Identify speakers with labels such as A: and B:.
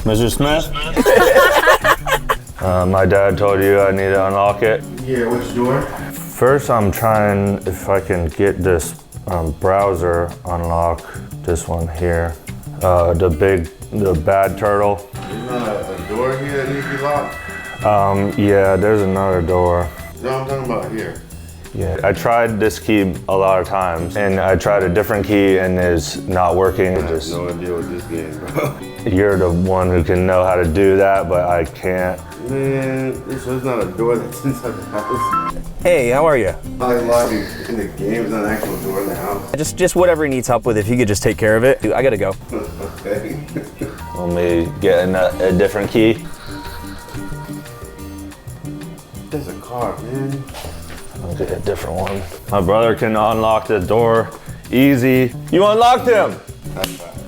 A: Mr. Smith? My dad told you I need to unlock it.
B: Yeah, which door?
A: First, I'm trying if I can get this browser unlock. This one here. The bad turtle.
B: There's not a door here that needs to be locked?
A: Yeah, there's another door.
B: No, I'm talking about here.
A: Yeah, I tried this key a lot of times, and I tried a different key and it's not working.
B: I have no idea what this game, bro.
A: You're the one who can know how to do that, but I can't.
B: Man, this is not a door that's inside the house.
C: Hey, how are you?
B: I lobby in the game, it's not an actual door in the house.
C: Just whatever he needs help with, if you could just take care of it. I gotta go.
B: Okay.
A: Let me get a different key.
B: There's a car, man.
A: I'll get a different one. My brother can unlock the door easy. You unlocked him!
B: That's right.